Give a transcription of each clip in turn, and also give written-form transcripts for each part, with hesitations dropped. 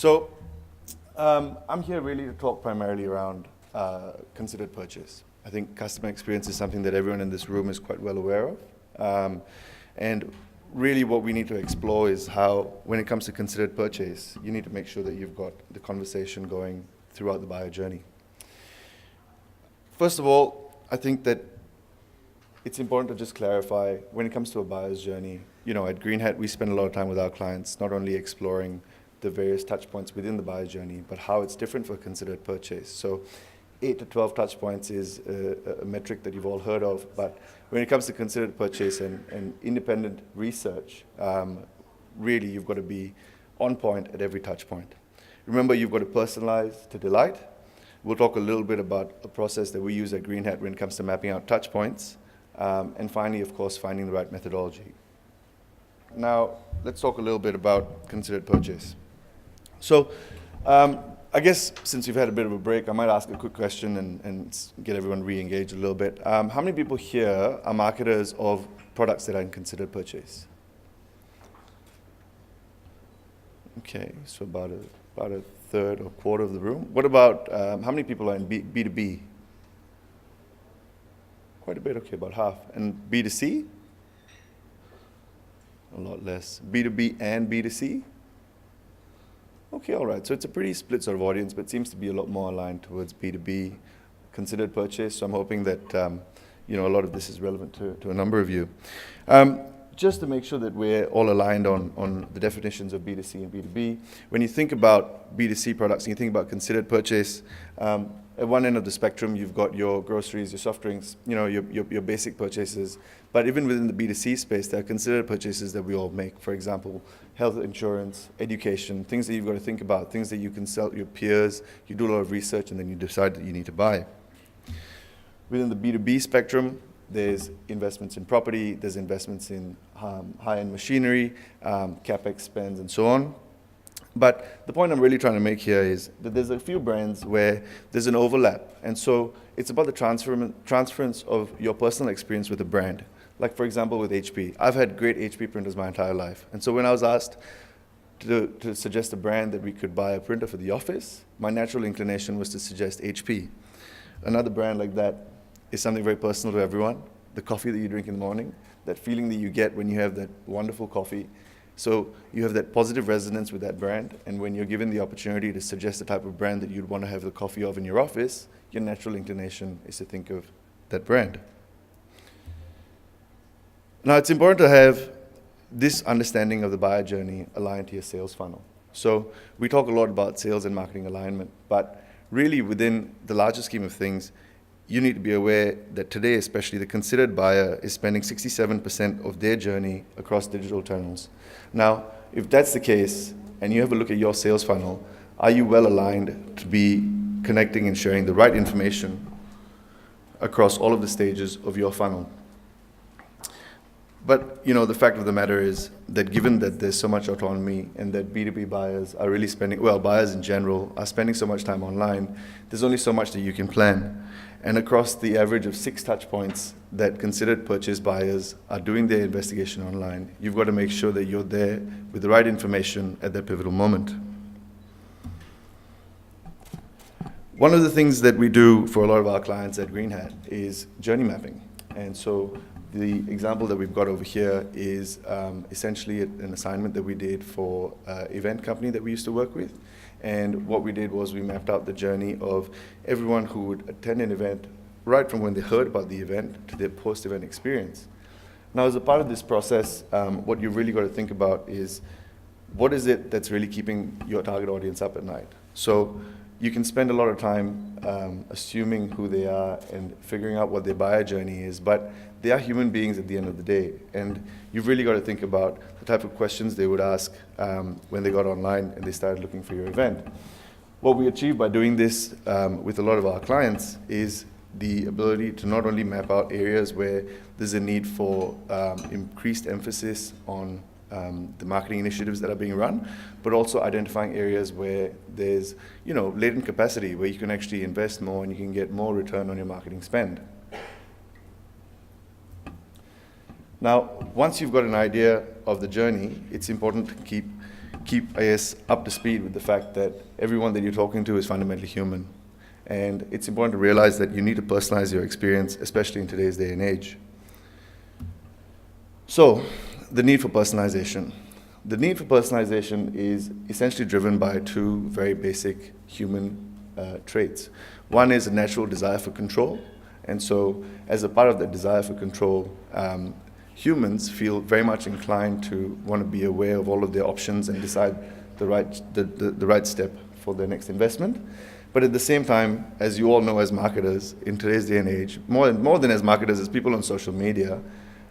So I'm here really to talk primarily around considered purchase. I think customer experience is something that everyone in this room is quite well aware of. And really what we need to explore is how, when it comes to considered purchase, you need to make sure that you've got the conversation going throughout the buyer journey. First of all, I think that it's important to just clarify when it comes to a buyer's journey. You know, at Green Hat, we spend a lot of time with our clients, not only exploring the various touch points within the buyer's journey, but how it's different for considered purchase. So 8 to 12 touch points is a metric that you've all heard of, but when it comes to considered purchase and independent research, really you've got to be on point at every touch point. Remember, you've got to personalize to delight. We'll talk a little bit about a process that we use at Green Hat when it comes to mapping out touch points. And finally, of course, finding the right methodology. Now, let's talk a little bit about considered purchase. So, I guess since we've had a bit of a break, I might ask a quick question and get everyone re-engaged a little bit. How many people here are marketers of products that are in considered purchase? Okay, so about a third or quarter of the room. What about, how many people are in B2B? Quite a bit, okay, about half. And B2C? A lot less. B2B and B2C? Okay, all right. So it's a pretty split sort of audience, but it seems to be a lot more aligned towards B2B considered purchase. So I'm hoping that you know, a lot of this is relevant to a number of you. Just to make sure that we're all aligned on the definitions of B2C and B2B, when you think about B2C products and you think about considered purchase, at one end of the spectrum, you've got your groceries, your soft drinks, you know, your basic purchases. But even within the B2C space, there are considered purchases that we all make. For example, health insurance, education, things that you've got to think about, things that you can sell to your peers, you do a lot of research, and then you decide that you need to buy. Within the B2B spectrum, there's investments in property, there's investments in high-end machinery, CapEx spends, and so on. But the point I'm really trying to make here is that there's a few brands where there's an overlap. And so it's about the transference of your personal experience with a brand. Like, for example, with HP. I've had great HP printers my entire life. And so when I was asked to suggest a brand that we could buy a printer for the office, my natural inclination was to suggest HP. Another brand like that is something very personal to everyone. The coffee that you drink in the morning, that feeling that you get when you have that wonderful coffee. So you have that positive resonance with that brand, and when you're given the opportunity to suggest the type of brand that you'd want to have the coffee of in your office, your natural inclination is to think of that brand. Now, it's important to have this understanding of the buyer journey aligned to your sales funnel. So we talk a lot about sales and marketing alignment, but really within the larger scheme of things, you need to be aware that today, especially, the considered buyer is spending 67% of their journey across digital channels. Now, if that's the case, and you have a look at your sales funnel, are you well aligned to be connecting and sharing the right information across all of the stages of your funnel? But, you know, the fact of the matter is that given that there's so much autonomy and that B2B buyers are really spending, well, buyers in general are spending so much time online, there's only so much that you can plan. And across the average of 6 touch points that considered purchase buyers are doing their investigation online, you've got to make sure that you're there with the right information at that pivotal moment. One of the things that we do for a lot of our clients at Green Hat is journey mapping. And so the example that we've got over here is essentially an assignment that we did for an event company that we used to work with. And what we did was we mapped out the journey of everyone who would attend an event right from when they heard about the event to their post-event experience. Now, as a part of this process, what you've really got to think about is what is it that's really keeping your target audience up at night? So you can spend a lot of time assuming who they are and figuring out what their buyer journey is, but they are human beings at the end of the day. And you've really got to think about the type of questions they would ask when they got online and they started looking for your event. What we achieved by doing this with a lot of our clients is the ability to not only map out areas where there's a need for increased emphasis on the marketing initiatives that are being run, but also identifying areas where there's, you know, latent capacity where you can actually invest more and you can get more return on your marketing spend. Now, once you've got an idea of the journey, it's important to keep keep, I guess, up to speed with the fact that everyone that you're talking to is fundamentally human. And it's important to realize that you need to personalize your experience, especially in today's day and age. So, the need for personalization. The need for personalization is essentially driven by two very basic human traits. One is a natural desire for control. And so, as a part of that desire for control, humans feel very much inclined to want to be aware of all of their options and decide the right step for their next investment. But at the same time, as you all know as marketers, in today's day and age, more than as marketers, as people on social media,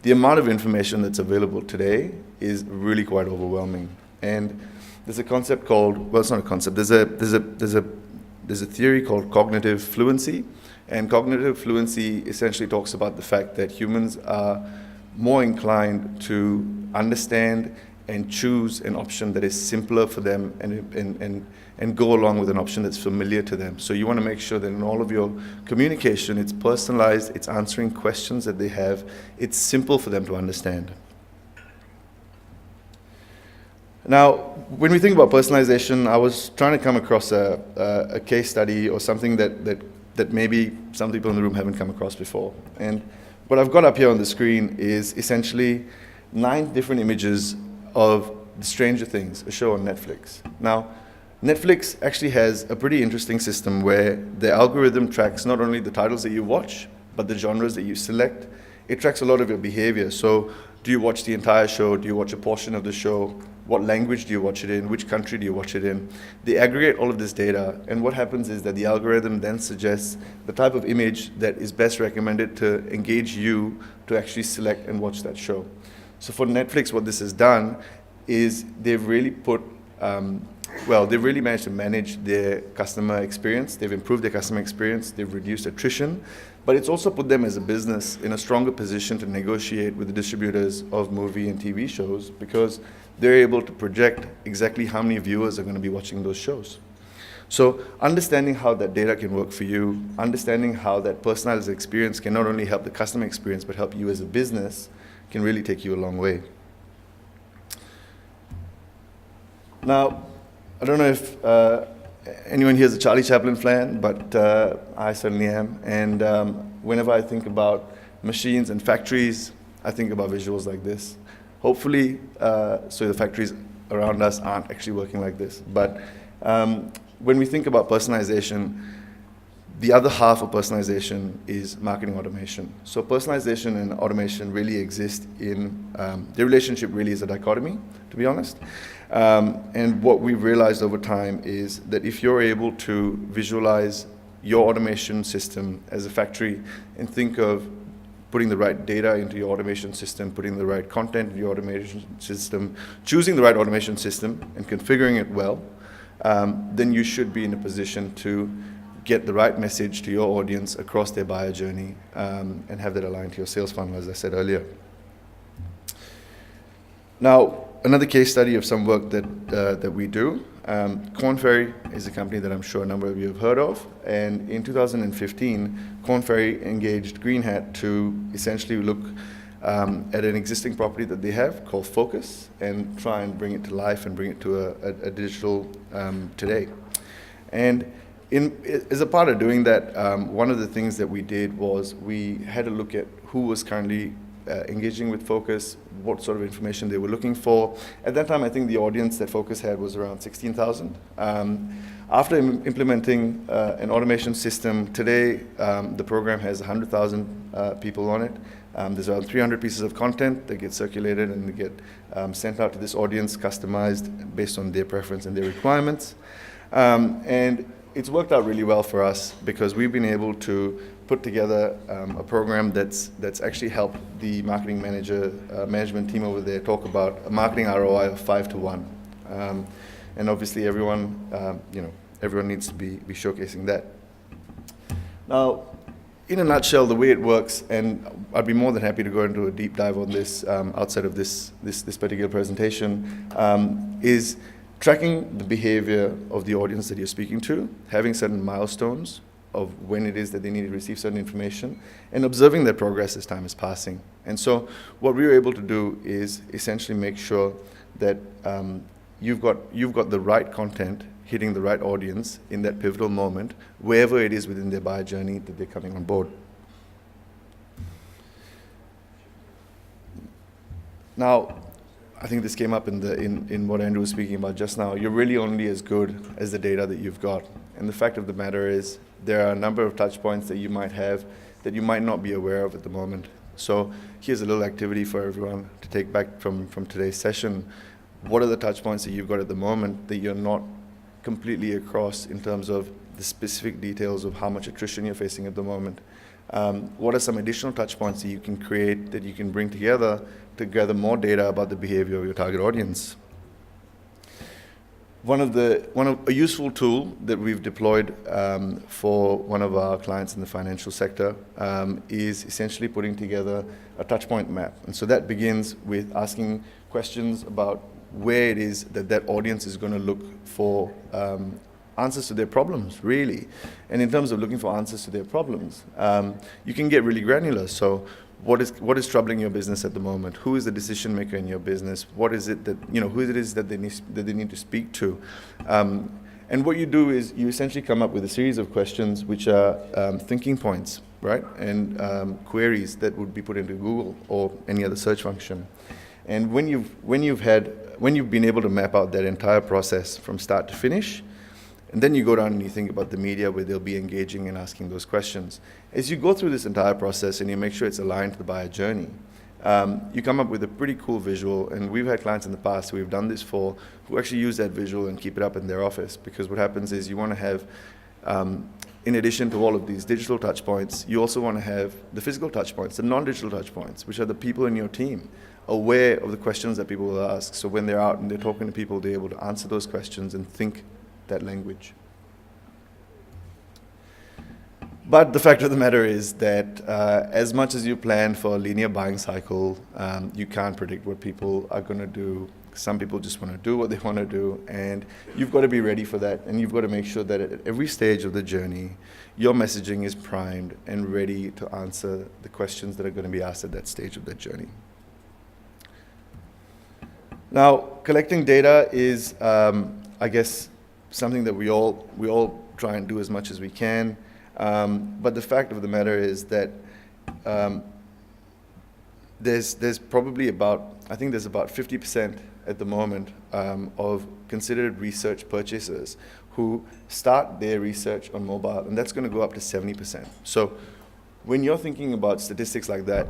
the amount of information that's available today is really quite overwhelming. And there's a concept called, well, it's not a concept, there's a theory called cognitive fluency. And cognitive fluency essentially talks about the fact that humans are more inclined to understand and choose an option that is simpler for them and go along with an option that's familiar to them. So you want to make sure that in all of your communication, it's personalized, it's answering questions that they have, it's simple for them to understand. Now, when we think about personalization, I was trying to come across a case study or something that maybe some people in the room haven't come across before. And what I've got up here on the screen is essentially 9 different images of Stranger Things, a show on Netflix. Now, Netflix actually has a pretty interesting system where the algorithm tracks not only the titles that you watch, but the genres that you select. It tracks a lot of your behavior. So, do you watch the entire show? Do you watch a portion of the show? What language do you watch it in? Which country do you watch it in? They aggregate all of this data, and what happens is that the algorithm then suggests the type of image that is best recommended to engage you to actually select and watch that show. So for Netflix, what this has done is they've really they've really managed to manage their customer experience. They've improved their customer experience. They've reduced attrition. But it's also put them as a business in a stronger position to negotiate with the distributors of movie and TV shows because they're able to project exactly how many viewers are going to be watching those shows. So understanding how that data can work for you, understanding how that personalized experience can not only help the customer experience but help you as a business can really take you a long way. Now, I don't know if anyone here is a Charlie Chaplin fan, but I certainly am. And whenever I think about machines and factories, I think about visuals like this. Hopefully, so the factories around us aren't actually working like this. But when we think about personalization, the other half of personalization is marketing automation. So personalization and automation really exist in, the relationship really is a dichotomy, to be honest. And what we've realized over time is that if you're able to visualize your automation system as a factory and think of putting the right data into your automation system, putting the right content in your automation system, choosing the right automation system and configuring it well, then you should be in a position to get the right message to your audience across their buyer journey and have that aligned to your sales funnel, as I said earlier. Now, another case study of some work that we do. Korn Ferry is a company that I'm sure a number of you have heard of. And in 2015, Korn Ferry engaged Green Hat to essentially look at an existing property that they have called Focus and try and bring it to life and bring it to a digital today. And as a part of doing that, one of the things that we did was we had a look at who was currently engaging with Focus, what sort of information they were looking for. At that time, I think the audience that Focus had was around 16,000. After implementing an automation system, today the program has 100,000 people on it. There's around 300 pieces of content that get circulated and they get sent out to this audience, customized based on their preference and their requirements. And it's worked out really well for us because we've been able to put together a program that's actually helped the marketing management team over there talk about a marketing ROI of 5 to 1. And obviously everyone needs to be showcasing that. Now, in a nutshell, the way it works, and I'd be more than happy to go into a deep dive on this outside of this particular presentation, is tracking the behavior of the audience that you're speaking to, having certain milestones of when it is that they need to receive certain information, and observing their progress as time is passing. And so what we were able to do is essentially make sure that you've got the right content hitting the right audience in that pivotal moment, wherever it is within their buyer journey that they're coming on board. Now, I think this came up in what Andrew was speaking about just now. You're really only as good as the data that you've got. And the fact of the matter is, there are a number of touch points that you might have that you might not be aware of at the moment. So here's a little activity for everyone to take back from today's session. What are the touch points that you've got at the moment that you're not completely across in terms of the specific details of how much attrition you're facing at the moment? What are some additional touch points that you can create, that you can bring together to gather more data about the behavior of your target audience? A useful tool that we've deployed for one of our clients in the financial sector is essentially putting together a touchpoint map. And so that begins with asking questions about where it is that audience is going to look for answers to their problems, really. And in terms of looking for answers to their problems, you can get really granular. So what is troubling your business at the moment? Who is the decision maker in your business? What is it that, who it is that they need to speak to? And what you do is you essentially come up with a series of questions which are thinking points, right? And queries that would be put into Google or any other search function. And when you've been able to map out that entire process from start to finish, and then you go down and you think about the media where they'll be engaging and asking those questions. As you go through this entire process and you make sure it's aligned to the buyer journey, you come up with a pretty cool visual. And we've had clients in the past who we've done this for who actually use that visual and keep it up in their office, because what happens is you want to have, in addition to all of these digital touch points, you also want to have the physical touch points, the non-digital touch points, which are the people in your team aware of the questions that people will ask. So when they're out and they're talking to people, they're able to answer those questions and think that language. But the fact of the matter is that as much as you plan for a linear buying cycle, you can't predict what people are going to do. Some people just want to do what they want to do, and you've got to be ready for that, and you've got to make sure that at every stage of the journey, your messaging is primed and ready to answer the questions that are going to be asked at that stage of that journey. Now, collecting data is, I guess, something that we all try and do as much as we can. But the fact of the matter is that there's probably about 50% at the moment of considered research purchasers who start their research on mobile, and that's going to go up to 70%. So when you're thinking about statistics like that,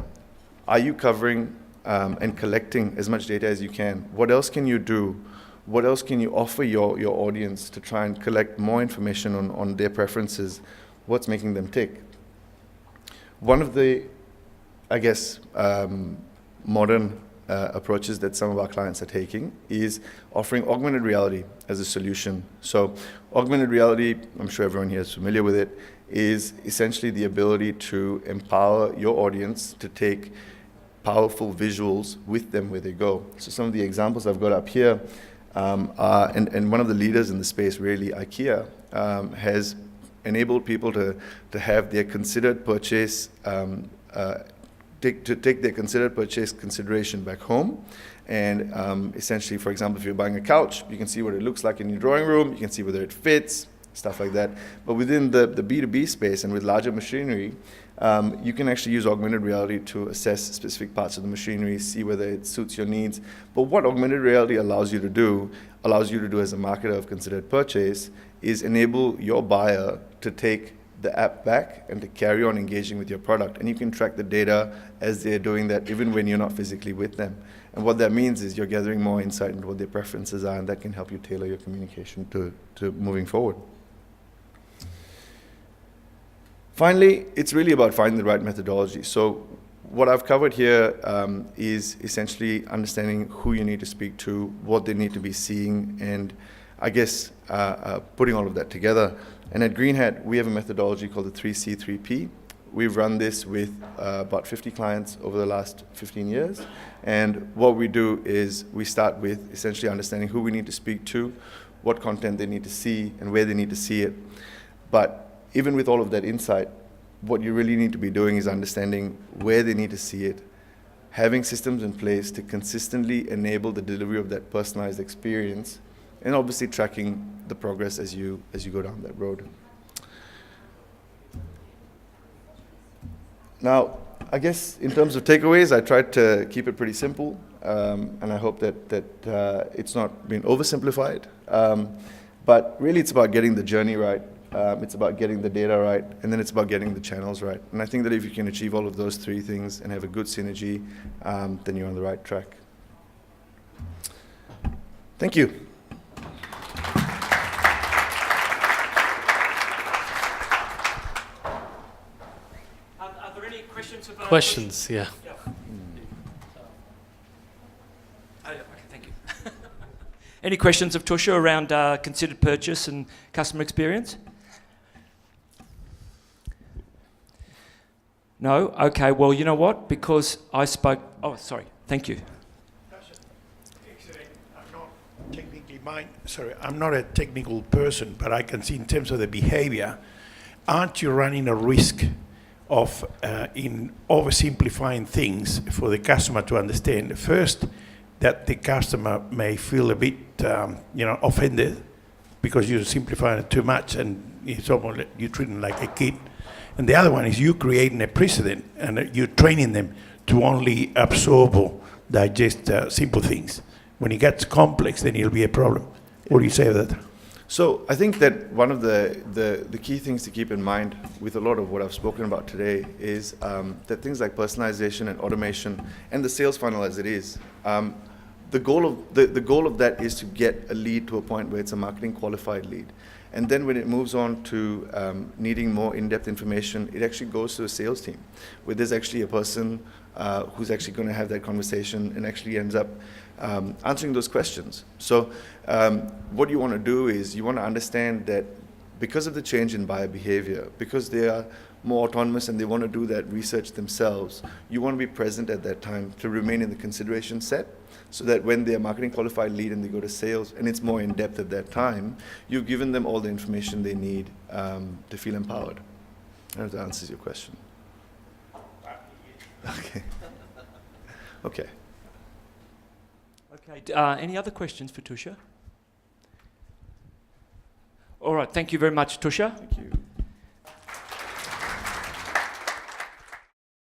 are you covering and collecting as much data as you can? What else can you do? What else can you offer your audience to try and collect more information on their preferences? What's making them tick? One of the, I guess, modern approaches that some of our clients are taking is offering augmented reality as a solution. So augmented reality, I'm sure everyone here is familiar with it, is essentially the ability to empower your audience to take powerful visuals with them where they go. So some of the examples I've got up here and one of the leaders in the space, really, IKEA, has enabled people to have their considered purchase, take their considered purchase consideration back home. And essentially, for example, if you're buying a couch, you can see what it looks like in your drawing room, you can see whether it fits, stuff like that. But within the B2B space and with larger machinery, you can actually use augmented reality to assess specific parts of the machinery, see whether it suits your needs. But what augmented reality allows you to do as a marketer of considered purchase, is enable your buyer to take the app back and to carry on engaging with your product. And you can track the data as they're doing that, even when you're not physically with them. And what that means is you're gathering more insight into what their preferences are, and that can help you tailor your communication to moving forward. Finally, it's really about finding the right methodology. So what I've covered here is essentially understanding who you need to speak to, what they need to be seeing, and I guess putting all of that together. And at Green Hat, we have a methodology called the 3C, 3P. We've run this with about 50 clients over the last 15 years. And what we do is we start with essentially understanding who we need to speak to, what content they need to see, and where they need to see it. But even with all of that insight, what you really need to be doing is understanding where they need to see it, having systems in place to consistently enable the delivery of that personalized experience, and obviously tracking the progress as you go down that road. Now, I guess in terms of takeaways, I tried to keep it pretty simple, and I hope that it's not been oversimplified. But really, it's about getting the journey right. It's about getting the data right, and then it's about getting the channels right. And I think that if you can achieve all of those three things and have a good synergy, then you're on the right track. Thank you. Are there any questions about Questions, yeah. Okay, thank you. Any questions of Tushar around considered purchase and customer experience? No? Okay, well, you know what? Because I spoke... Oh, sorry. Thank you. I'm not a technical person, but I can see in terms of the behavior, aren't you running a risk of in oversimplifying things for the customer to understand? First, that the customer may feel a bit, offended because you're simplifying it too much, and it's almost like you treat them like a kid. And the other one is you creating a precedent, and you're training them to only absorb or digest simple things. When it gets complex, then it'll be a problem. What do you say to that? So I think that one of the key things to keep in mind with a lot of what I've spoken about today is that things like personalization and automation and the sales funnel as it is, the goal of that is to get a lead to a point where it's a marketing qualified lead. And then when it moves on to needing more in-depth information, it actually goes to a sales team, where there's actually a person who's actually going to have that conversation and actually ends up answering those questions. So what you want to do is you want to understand that because of the change in buyer behavior, because they are more autonomous and they want to do that research themselves, you want to be present at that time to remain in the consideration set, so that when they're a marketing qualified lead and they go to sales and it's more in depth at that time, you've given them all the information they need to feel empowered. I hope that answers your question. Okay. Okay. Okay, any other questions for Tushar? All right, thank you very much, Tushar. Thank you.